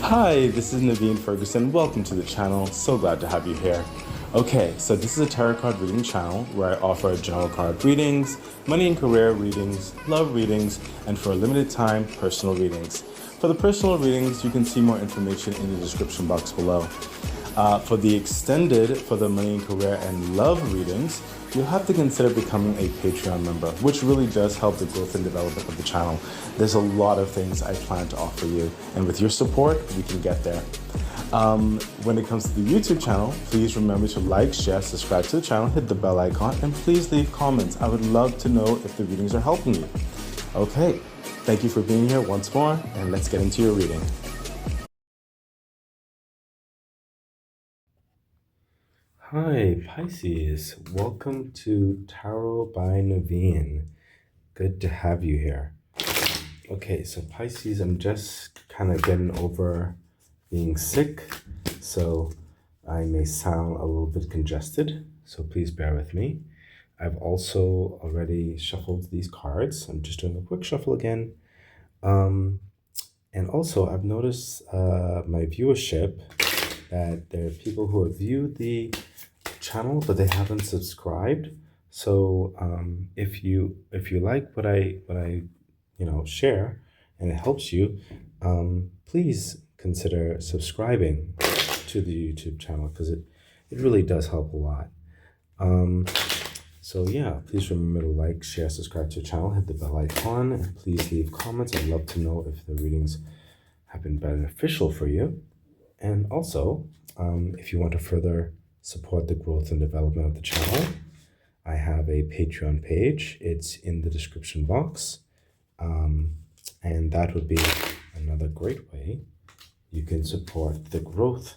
Hi, this is Naveen Ferguson. Welcome to the channel. So glad to have you here. Okay, so this is a tarot card reading channel where I offer general card readings, money and career readings, love readings, and for a limited time, personal readings. For the personal readings, you can see more information in the description box below. For the money and career and love readings, you'll have to consider becoming a Patreon member, which really does help the growth and development of the channel. There's a lot of things I plan to offer you, and with your support, we can get there. When it comes to the YouTube channel, please remember to like, share, subscribe to the channel, hit the bell icon, and please leave comments. I would love to know if the readings are helping you. Okay, thank you for being here once more, and let's get into your reading. Hi, Pisces. Welcome to Tarot by Naveen. Good to have you here. Okay, so Pisces, I'm just kind of getting over being sick, so I may sound a little bit congested, so please bear with me. I've also already shuffled these cards. I'm just doing a quick shuffle again. And also, I've noticed my viewership that there are people who have viewed the channel but they haven't subscribed. So if you like what I share and it helps you, please consider subscribing to the YouTube channel because it really does help a lot. So yeah, please remember to like, share, subscribe to the channel, hit the bell icon, and please leave comments. I'd love to know if the readings have been beneficial for you. And also, if you want to further support the growth and development of the channel, I have a Patreon page. It's in the description box. And that would be another great way you can support the growth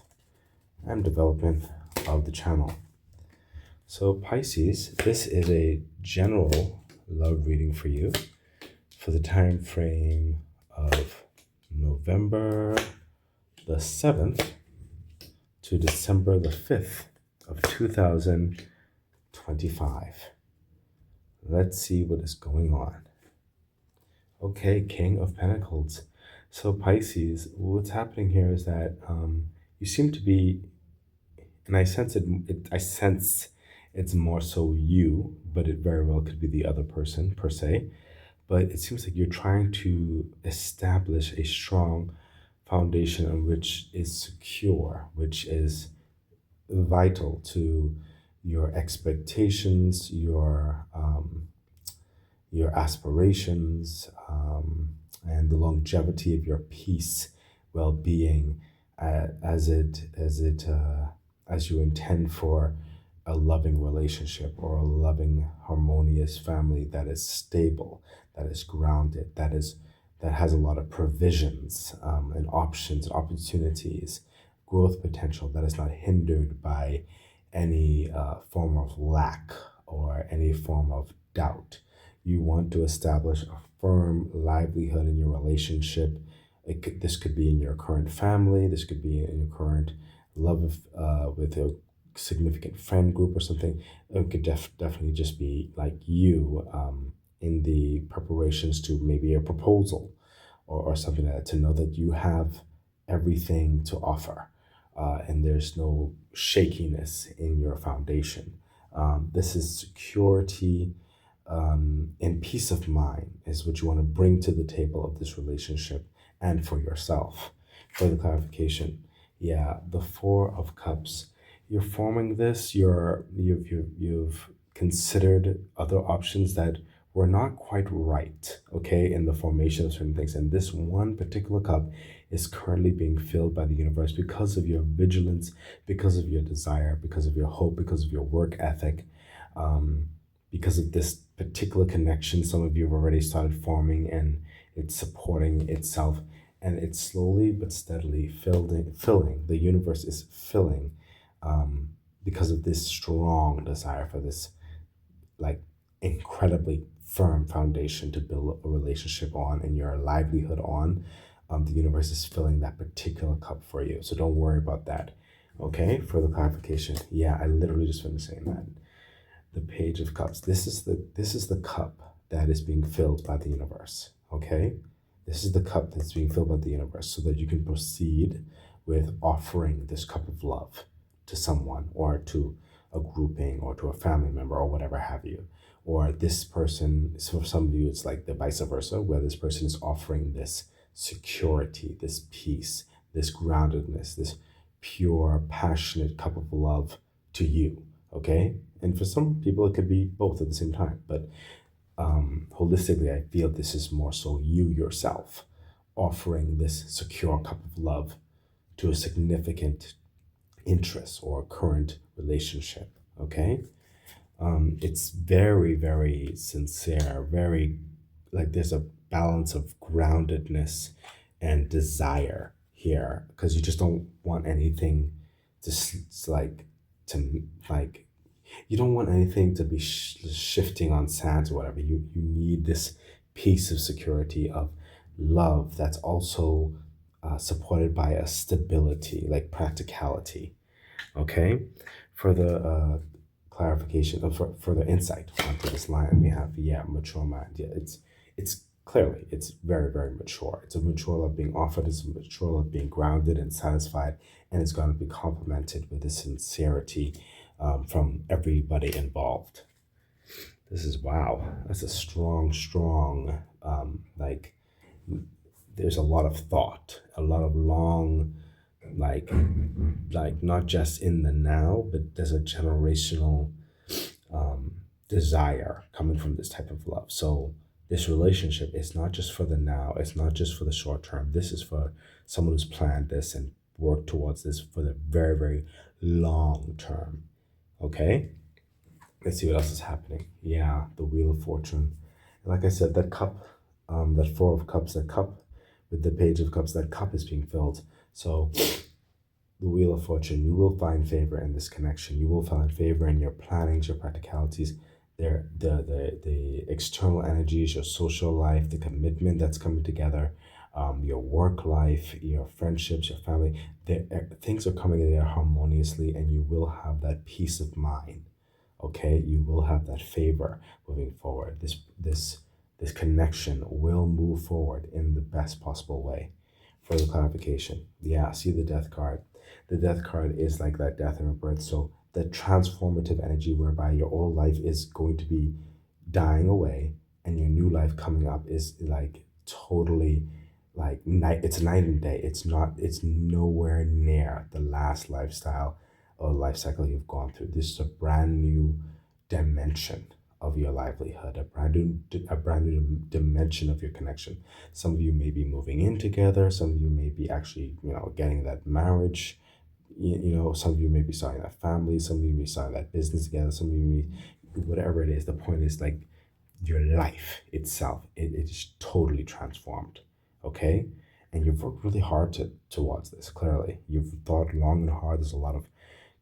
and development of the channel. So Pisces, this is a general love reading for you for the time frame of November the 7th to December the 5th of 2025. Let's see what is going on. Okay, King of Pentacles. So Pisces, what's happening here is that you seem to be, and I sense I sense it's more so you, but it very well could be the other person per se. But it seems like you're trying to establish a strong foundation on which is secure, which is vital to your expectations, your aspirations, and the longevity of your peace, well-being, as you intend for a loving relationship or a loving, harmonious family that is stable, that is grounded, that has a lot of provisions and options, opportunities, growth potential that is not hindered by any form of lack or any form of doubt. You want to establish a firm livelihood in your relationship. This could be in your current family. This could be in your current love with a significant friend group or something. It could definitely just be like you in the preparations to maybe a proposal or something like that, to know that you have everything to offer and there's no shakiness in your foundation. This is security and peace of mind is what you want to bring to the table of this relationship and for yourself. For the clarification, yeah, the Four of Cups. You're forming this. You've considered other options that were not quite right, okay, in the formation of certain things. And this one particular cup is currently being filled by the universe because of your vigilance, because of your desire, because of your hope, because of your work ethic, because of this particular connection some of you have already started forming, and it's supporting itself, and it's slowly but steadily filling. The universe is filling because of this strong desire for this like incredibly firm foundation to build a relationship on and your livelihood on. The universe is filling that particular cup for you, so don't worry about that. Okay, for the clarification, yeah, I literally just finished saying that. The Page of Cups. This is the cup that is being filled by the universe. Okay, This is the cup that's being filled by the universe so that you can proceed with offering this cup of love to someone or to a grouping or to a family member or whatever have you. Or this person, so for some of you, it's like the vice versa, where this person is offering this security, this peace, this groundedness, this pure, passionate cup of love to you. Okay? And for some people, it could be both at the same time. But holistically, I feel this is more so you yourself offering this secure cup of love to a significant interest or current relationship. Okay? It's very, very sincere, very like there's a balance of groundedness and desire here because you just don't want anything to like to like you don't want anything to be shifting on sands or whatever. You need this piece of security of love that's also supported by a stability, like practicality. Okay, for the clarification, for the insight onto this line, we have mature mind. Yeah, it's clearly it's very very mature. It's a mature love being offered. It's a mature love being grounded and satisfied, and it's going to be complemented with the sincerity from everybody involved. This is wow. That's a strong like. There's a lot of thought, a lot of long like not just in the now, but there's a generational desire coming from this type of love. So this relationship is not just for the now, it's not just for the short term. This is for someone who's planned this and worked towards this for the very very long term. Okay, let's see what else is happening. Yeah, the Wheel of Fortune. Like I said, that cup, that Four of Cups, that cup with the Page of Cups, that cup is being filled. So the Wheel of Fortune, you will find favor in this connection. You will find favor in your plannings, your practicalities, the external energies, your social life, the commitment that's coming together, your work life, your friendships, your family. Things are coming together harmoniously, and you will have that peace of mind. Okay, you will have that favor moving forward. This connection will move forward in the best possible way. Further clarification. Yeah, see the Death card. The Death card is like that death and rebirth. So the transformative energy whereby your old life is going to be dying away and your new life coming up is like totally like night. It's night and day. It's not. It's nowhere near the last lifestyle or life cycle you've gone through. This is a brand new dimension of your livelihood, a brand new dimension of your connection. Some of you may be moving in together. Some of you may be actually, getting that marriage. Some of you may be starting that family. Some of you may be starting that business together. Some of you may, whatever it is. The point is like your life itself. It is totally transformed. Okay, and you've worked really hard towards this. Clearly, you've thought long and hard. There's a lot of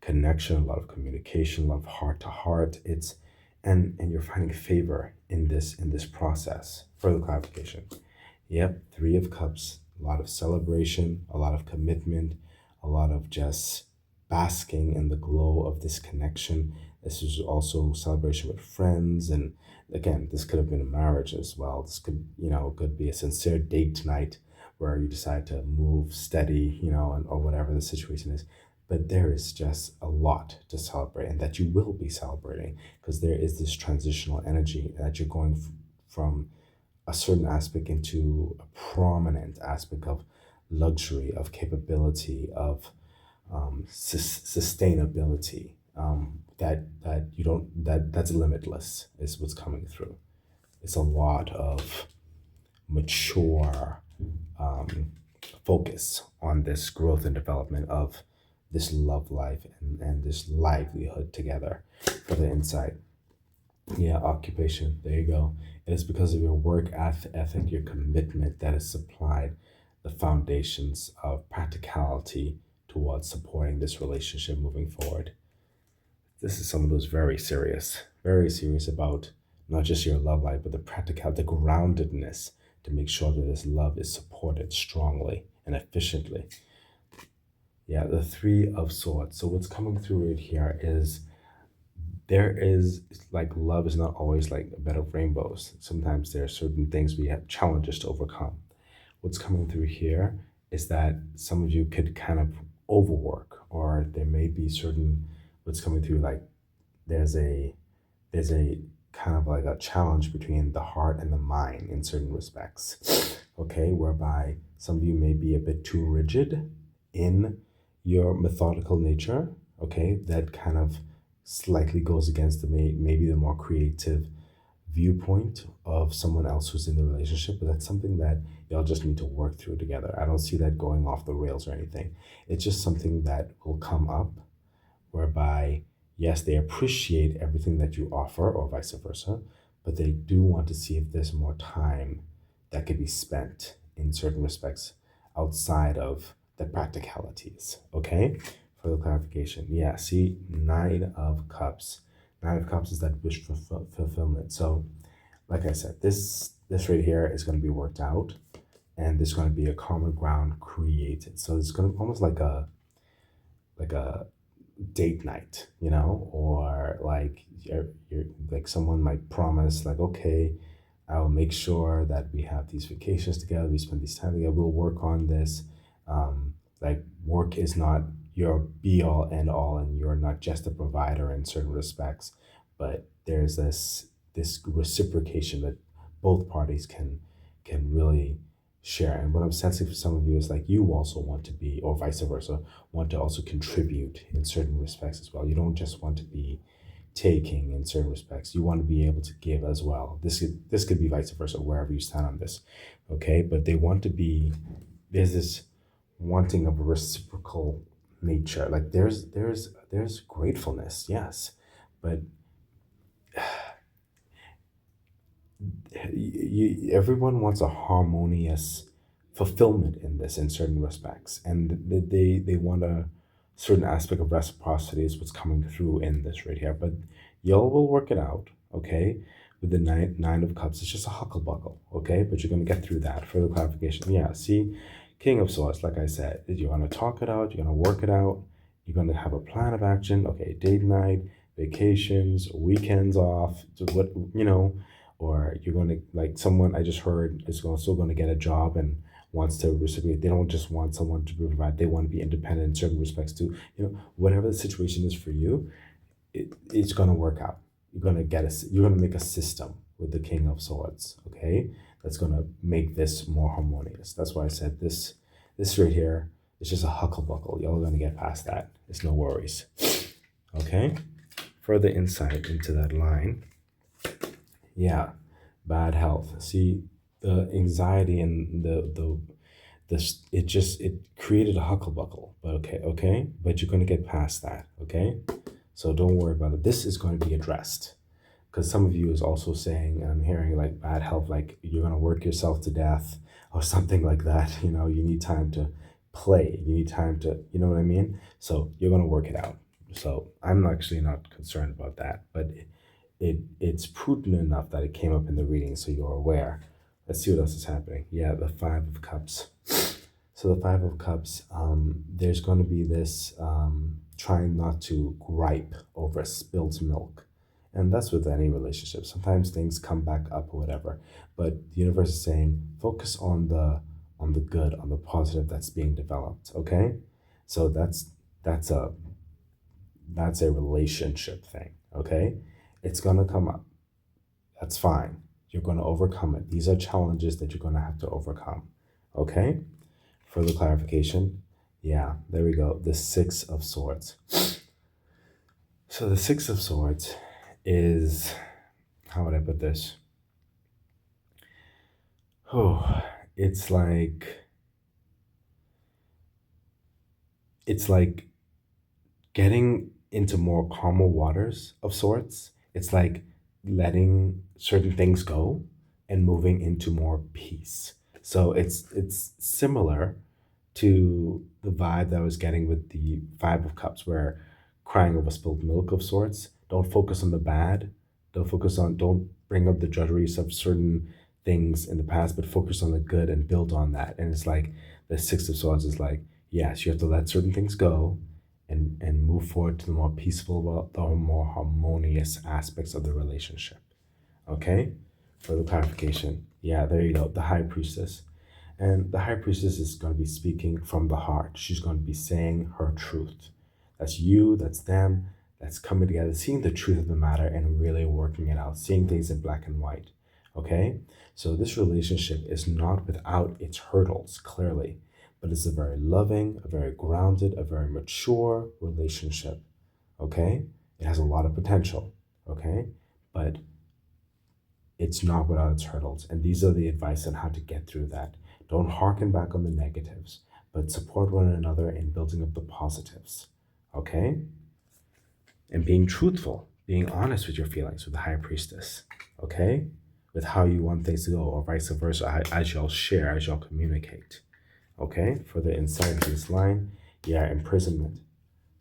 connection, a lot of communication, a lot of heart to heart. It's and you're finding favor in this process. Further clarification. Yep, Three of Cups, a lot of celebration, a lot of commitment, a lot of just basking in the glow of this connection. This is also celebration with friends, and again, this could have been a marriage as well. This could be a sincere date tonight where you decide to move steady, or whatever the situation is. But there is just a lot to celebrate, and that you will be celebrating because there is this transitional energy that you're going from a certain aspect into a prominent aspect of luxury, of capability, of sustainability. That you don't that's limitless is what's coming through. It's a lot of mature focus on this growth and development of this love life and this livelihood together for the insight. Yeah, occupation. There you go. It is because of your work ethic, your commitment that has supplied the foundations of practicality towards supporting this relationship moving forward. This is someone who's very serious about not just your love life, but the practical, the groundedness to make sure that this love is supported strongly and efficiently. Yeah, the Three of Swords. So what's coming through it here is there is like love is not always like a bed of rainbows. Sometimes there are certain things we have challenges to overcome. what's coming through here is that some of you could kind of overwork, or there may be certain what's coming through like there's a there's a kind of like a challenge between the heart and the mind in certain respects. Okay, whereby some of you may be a bit too rigid in your methodical nature. Okay, that kind of slightly goes against maybe the more creative viewpoint of someone else who's in the relationship, but that's something that y'all just need to work through together. I don't see that going off the rails or anything. It's just something that will come up whereby, yes, they appreciate everything that you offer, or vice versa, but they do want to see if there's more time that could be spent in certain respects outside of the practicalities. Okay? For the clarification. Yeah, see, Nine of Cups. Nine of Cups is that wish fulfillment. So, like I said, this right here is going to be worked out, and there's going to be a common ground created. So it's going to almost like a date night, or like you're like someone might promise, like, okay, I'll make sure that we have these vacations together, we spend this time together, we'll work on this. Like, work is not your be all end all, and you're not just a provider in certain respects, but there's this reciprocation that both parties can really share. And what I'm sensing for some of you is like you also want to be, or vice versa, want to also contribute in certain respects as well. You don't just want to be taking in certain respects. You want to be able to give as well. This could be vice versa wherever you stand on this. Okay, but they want to be, there's this wanting of a reciprocal nature. Like there's gratefulness, yes, but everyone wants a harmonious fulfillment in this in certain respects, and they want a certain aspect of reciprocity is what's coming through in this right here. But y'all will work it out, okay? With the nine of cups, it's just a hucklebuckle, okay? But you're gonna get through that. Further clarification, yeah. See, King of Swords, like I said, you're gonna talk it out, you're gonna work it out, you're gonna have a plan of action. Okay, date night, vacations, weekends off, what or you're going to, like, someone I just heard is still going to get a job and wants to reciprocate. They don't just want someone to provide, they want to be independent in certain respects too. Whatever the situation is for you, it's going to work out. You're going to make a system with the King of Swords, okay? That's going to make this more harmonious. That's why I said this right here is just a hucklebuckle. Y'all are going to get past that. It's no worries. Okay? Further insight into that line. Yeah, bad health. See, the anxiety and it created a hucklebuckle. But okay, but you're gonna get past that. Okay, so don't worry about it. This is going to be addressed, because some of you is also saying, and I'm hearing like bad health, like you're gonna work yourself to death or something like that. You need time to play. You need time to, you know what I mean. So you're gonna work it out. So I'm actually not concerned about that, but it's prudent enough that it came up in the reading so you're aware. Let's see what else is happening. Yeah, the Five of Cups. So the Five of Cups, there's going to be this trying not to gripe over spilled milk. And that's with any relationship. Sometimes things come back up or whatever. But the universe is saying focus on the good, on the positive that's being developed. Okay? So that's a that's a relationship thing. Okay? It's going to come up. That's fine. You're going to overcome it. These are challenges that you're going to have to overcome. Okay? Further clarification. Yeah, there we go. The Six of Swords. So the Six of Swords is, how would I put this? Oh, it's like getting into more calmer waters of sorts. It's like letting certain things go and moving into more peace. So it's similar to the vibe that I was getting with the Five of Cups, where crying over spilled milk of sorts. Don't focus on the bad. Don't bring up the drudgeries of certain things in the past, but focus on the good and build on that. And it's like the Six of Swords is like, yes, you have to let certain things go and move forward to the more peaceful, the more harmonious aspects of the relationship. Okay? Further clarification. Yeah, there you go. The High Priestess. And the high priestess is going to be speaking from the heart. She's going to be saying her truth. That's you, that's them, that's coming together, seeing the truth of the matter and really working it out, seeing things in black and white. Okay? So this relationship is not without its hurdles, clearly, but it's a very loving, a very grounded, a very mature relationship. Okay? It has a lot of potential. Okay? But it's not without its hurdles. And these are the advice on how to get through that. Don't harken back on the negatives, but support one another in building up the positives. Okay? And being truthful, being honest with your feelings with the high priestess. Okay? With how you want things to go, or vice versa, as y'all share, as y'all communicate. Okay? Further insight into this line, yeah, imprisonment.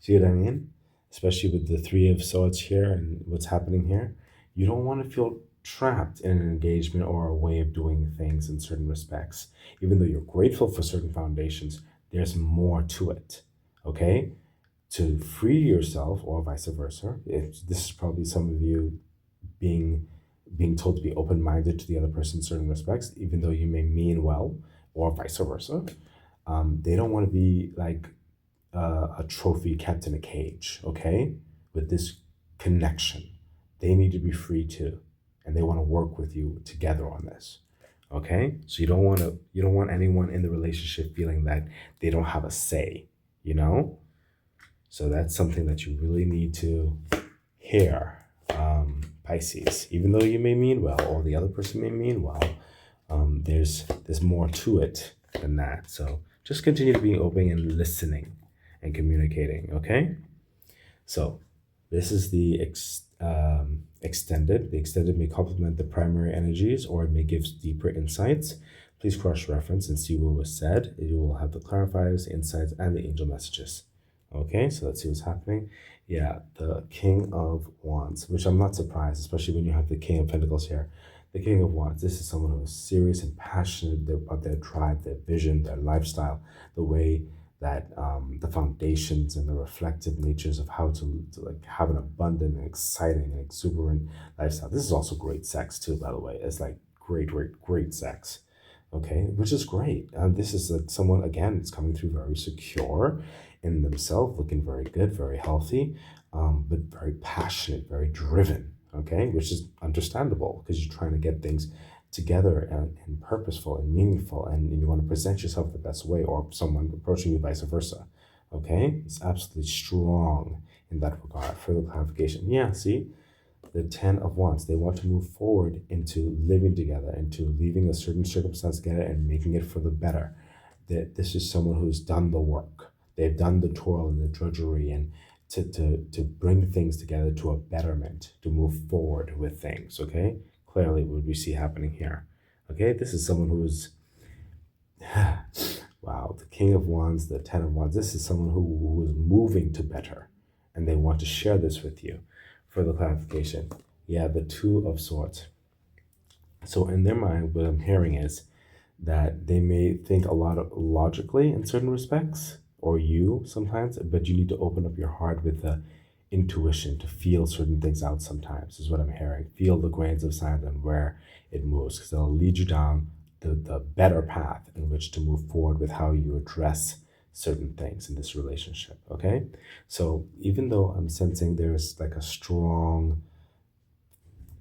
See what I mean? Especially with the Three of Swords here and what's happening here. You don't want to feel trapped in an engagement or a way of doing things in certain respects. Even though you're grateful for certain foundations, there's more to it. Okay? To free yourself, or vice versa. This is probably some of you being told to be open-minded to the other person in certain respects, even though you may mean well, or vice versa. They don't want to be like a trophy kept in a cage, okay? With this connection, they need to be free too, and they want to work with you together on this, okay? So you don't want anyone in the relationship feeling that they don't have a say, you know? So that's something that you really need to hear, Pisces. Even though you may mean well, or the other person may mean well, there's more to it than that. So just continue to be open and listening and communicating. Okay. So this is the extended. The extended may complement the primary energies, or it may give deeper insights. Please cross-reference and see what was said. You will have the clarifiers, the insights, and the angel messages. Okay, so let's see what's happening. Yeah, the King of Wands, which I'm not surprised, especially when you have the King of Pentacles here. The King of Wands, this is someone who is serious and passionate about their tribe, their vision, their lifestyle, the way that the foundations and the reflective natures of how to like have an abundant and exciting and exuberant lifestyle. This is also great sex too, by the way. It's like great sex. Okay, which is great. This is like someone, again, it's coming through very secure in themselves, looking very good, very healthy, but very passionate, very driven. Okay, which is understandable because you're trying to get things together and purposeful and meaningful, and you want to present yourself the best way, or someone approaching you vice versa. Okay, it's absolutely strong in that regard. Further clarification. Yeah, see, the Ten of Wands, they want to move forward into living together, into leaving a certain circumstance together and making it for the better. That this is someone who's done the work. They've done the toil and the drudgery, and to bring things together to a betterment, to move forward with things. Okay, clearly what we see happening here. Okay, this is someone who is wow, the King of Wands, the Ten of Wands. This is someone who is moving to better, and they want to share this with you. Further clarification. Yeah, the Two of Swords. So in their mind, what I'm hearing is that they may think a lot of logically in certain respects, or you sometimes, but you need to open up your heart with the intuition to feel certain things out sometimes, is what I'm hearing. Feel the grains of sand and where it moves, because it'll lead you down the better path in which to move forward with how you address certain things in this relationship. Okay, so even though I'm sensing there's like a strong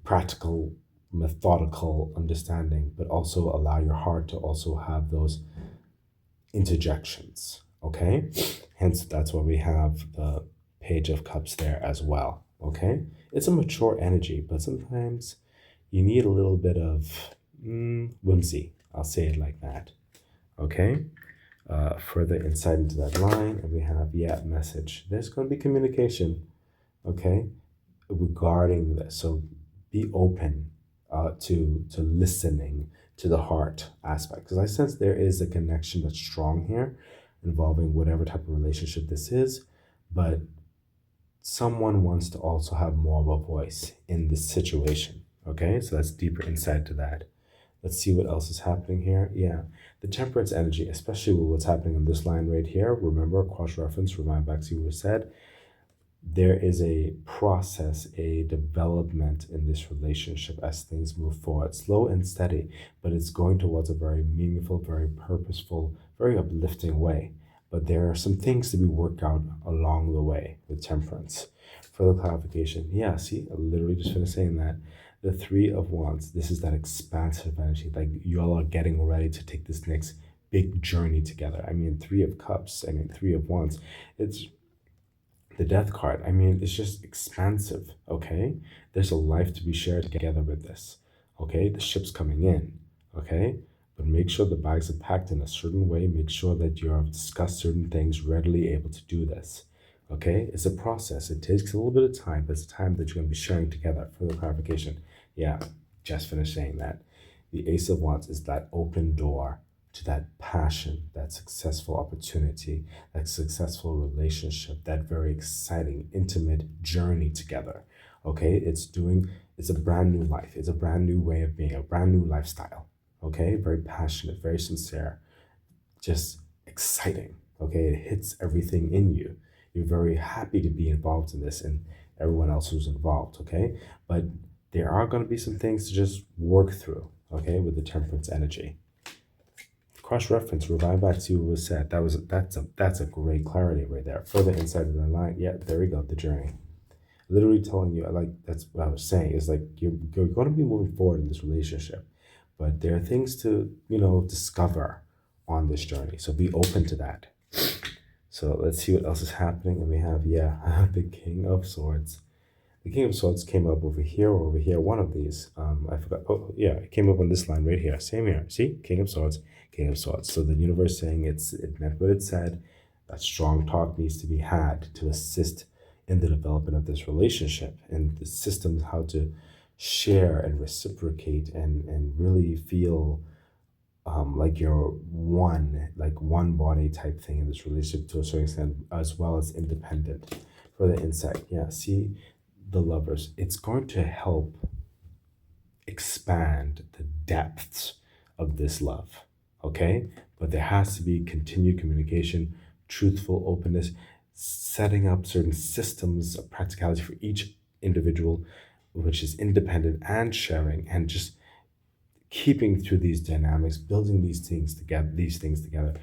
practical methodical understanding, but also allow your heart to also have those interjections. Okay, hence that's why we have the Page of Cups there as well. Okay, it's a mature energy, but sometimes you need a little bit of whimsy, I'll say it like that. Okay, further insight into that line, and we have message. There's going to be communication, okay, regarding this. So be open to listening to the heart aspect, because I sense there is a connection that's strong here involving whatever type of relationship this is, but someone wants to also have more of a voice in this situation. Okay, so that's deeper insight to that. Let's see what else is happening here. Yeah, the temperance energy, especially with what's happening on this line right here. Remember, cross reference, remind back to what was said. there is a process, a development in this relationship as things move forward, slow and steady, but it's going towards a very meaningful, very purposeful, very uplifting way. But there are some things to be worked out along the way with temperance. Further clarification, yeah, see, I literally just finished saying that. The Three of Wands, this is that expansive energy, like you all are getting ready to take this next big journey together. I mean, Three of Cups, I mean, Three of Wands. It's the Death card. I mean, it's just expansive, okay? There's a life to be shared together with this, okay? The ship's coming in, okay? But make sure the bags are packed in a certain way. Make sure that you have discussed certain things, readily able to do this, okay? It's a process. It takes a little bit of time, but it's time that you're going to be sharing together. Further clarification. Yeah, just finished saying that. The Ace of Wands is that open door to that passion, that successful opportunity, that successful relationship, that very exciting, intimate journey together. Okay, it's a brand new life. It's a brand new way of being, a brand new lifestyle. Okay, very passionate, very sincere, just exciting. Okay, it hits everything in you. You're very happy to be involved in this and everyone else who's involved. Okay, but there are going to be some things to just work through. Okay, with the temperance energy. Cross-reference, revive back to what was said. That's a great clarity right there. Further insight of the line. Yeah, there we go. The journey. Literally telling you, like that's what I was saying. Is like you're going to be moving forward in this relationship, but there are things to discover on this journey. So be open to that. So let's see what else is happening. And we have the King of Swords. The King of Swords came up over here or over here. One of these. I forgot. Oh, yeah, it came up on this line right here. Same here. See? King of Swords, King of Swords. So the universe saying it meant what it said. That strong talk needs to be had to assist in the development of this relationship and the systems how to share and reciprocate and really feel like you're one, like one body type thing in this relationship to a certain extent, as well as independent. For the insight, yeah, see the Lovers, it's going to help expand the depths of this love, okay? But there has to be continued communication, truthful openness, setting up certain systems of practicality for each individual, which is independent and sharing, and just keeping through these dynamics, building these things together.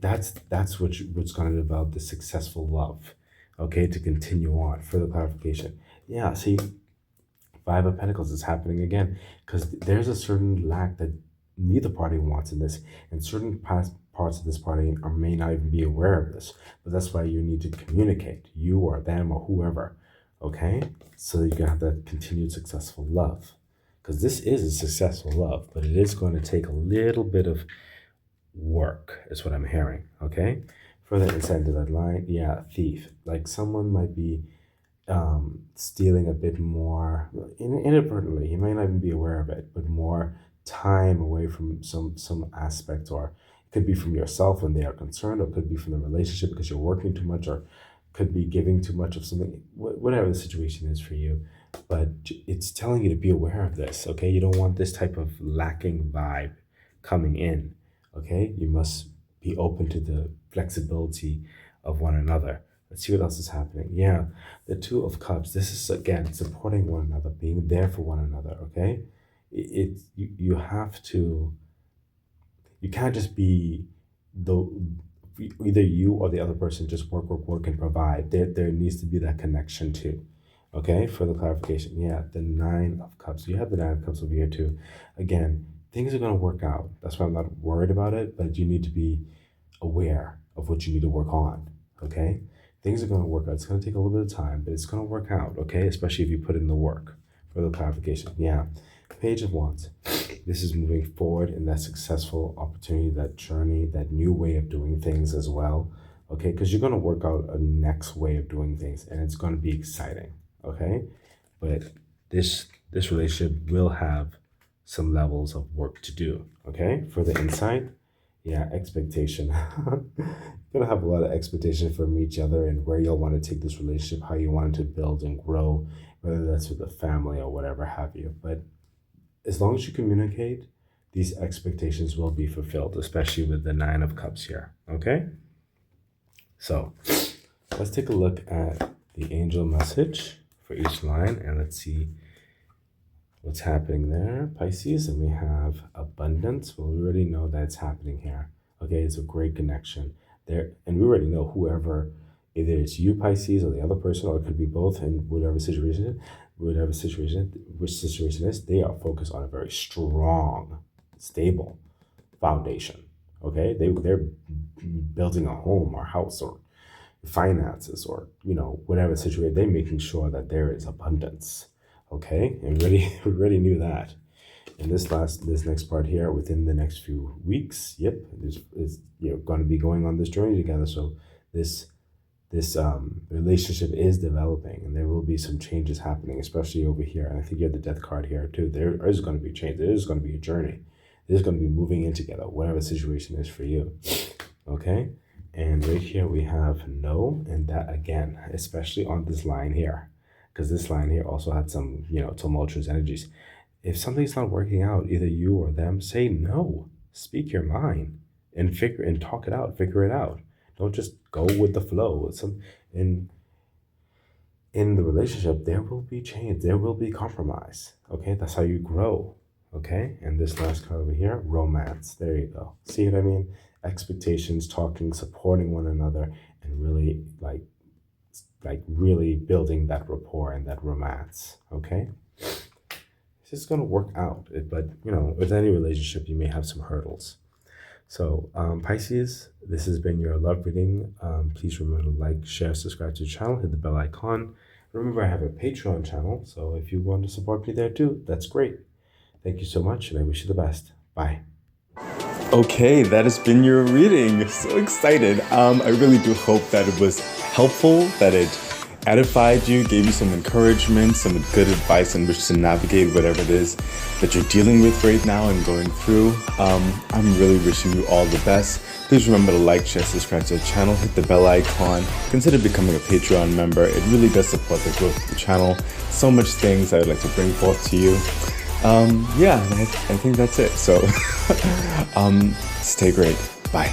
That's what's going to develop the successful love. Okay, to continue on. Further clarification. Yeah, see, Five of Pentacles is happening again because there's a certain lack that neither party wants in this, and certain past parts of this party are, may not even be aware of this. But that's why you need to communicate, you or them or whoever. Okay, so you can have that continued successful love because this is a successful love, but it is going to take a little bit of work, is what I'm hearing. Okay, further insight into that line, yeah, thief. Like someone might be stealing a bit more inadvertently. You may not even be aware of it, but more time away from some aspect, or it could be from yourself when they are concerned, or it could be from the relationship because you're working too much, or could be giving too much of something. Whatever the situation is for you, but it's telling you to be aware of this. Okay, you don't want this type of lacking vibe coming in. Okay, you must be open to the flexibility of one another. Let's see what else is happening. Yeah, the Two of Cups. This is again supporting one another, being there for one another. Okay, you have to. You can't just be the either you or the other person just work and provide. There needs to be that connection too. Okay, for the clarification. Yeah, the Nine of Cups. You have the Nine of Cups over here too. Again, things are gonna work out. That's why I'm not worried about it. But you need to be aware of what you need to work on. Okay, things are going to work out. It's going to take a little bit of time, but it's going to work out. Okay, especially if you put in the work. For the clarification, yeah. Page of Wands. This is moving forward in that successful opportunity, that journey, that new way of doing things as well. Okay, because you're going to work out a next way of doing things, and it's going to be exciting. Okay, but this relationship will have some levels of work to do. Okay, for the insight. Yeah, expectation. You're gonna have a lot of expectation from each other and where you'll want to take this relationship, how you want it to build and grow, whether that's with a family or whatever have you. But as long as you communicate, these expectations will be fulfilled, especially with the Nine of Cups here. Okay? So let's take a look at the angel message for each line, and let's see what's happening there, Pisces. And we have abundance. Well, we already know that's happening here. Okay, it's a great connection there, and we already know whoever, either it's you, Pisces, or the other person, or it could be both. In which situation is, they are focused on a very strong, stable foundation. Okay, they're building a home or house or finances, or whatever situation. They're making sure that there is abundance. Okay, and we already knew that. And this next part here, within the next few weeks, yep, is going to be going on this journey together. So this relationship is developing, and there will be some changes happening, especially over here. And I think you have the death card here too. There is going to be change. There is going to be a journey. There's going to be moving in together, whatever the situation is for you. Okay, and right here we have no, and that again, especially on this line here, because this line here also had some tumultuous energies. If something's not working out, either you or them, say no. Speak your mind and talk it out. Figure it out. Don't just go with the flow. In the relationship, there will be change. There will be compromise. Okay, that's how you grow. Okay, and this last card over here, romance. There you go. See what I mean? Expectations, talking, supporting one another, and really like really building that rapport and that romance. Okay. It's going to work out, but with any relationship you may have some hurdles. So Pisces, this has been your love reading. Please remember to like, share, subscribe to the channel, hit the bell icon. Remember, I have a Patreon channel, so if you want to support me there too, that's great. Thank you so much, and I wish you the best. Bye. Okay, that has been your reading. So excited. I really do hope that it was helpful, that it edified you, gave you some encouragement, some good advice on which to navigate whatever it is that you're dealing with right now and going through. I'm really wishing you all the best. Please remember to like, share, subscribe to the channel, hit the bell icon, consider becoming a Patreon member. It really does support the growth of the channel. So much things I would like to bring forth to you. I think that's it. So stay great. Bye.